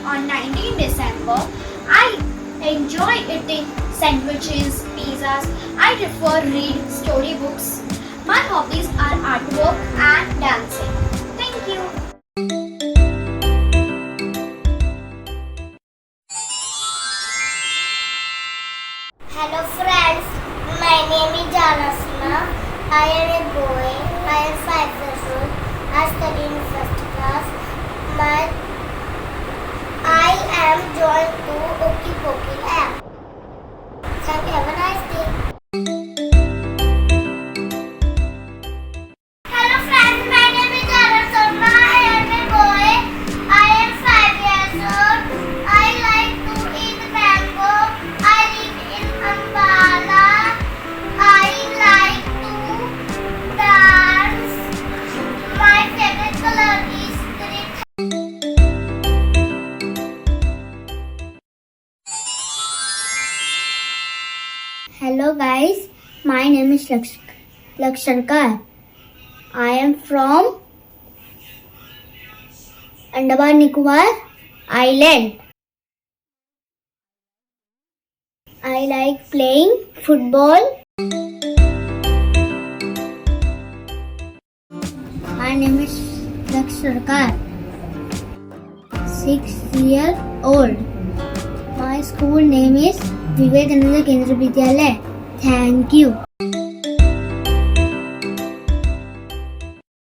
on 19 December. I enjoy eating sandwiches, pizzas. I prefer read storybooks. My hobbies are artwork and dancing. Thank you. Hello friends, my name is Aarav. I am a boy. I am 5 years old. I study in first class. I am joined to OckyPocky app. Thank you. Have a nice day. Hello friends, my name is Aarav. I am a boy. I am 5 years old. I like to eat mango. I live in Ambala. I like to dance. My favorite color is green. Hello guys, my name is Laksh. I am from Andaman Nicobar Island. I like playing football. My name is Laksh, 6 years old. My school name is Vivekananda Kendra Vidyalaya. Thank you.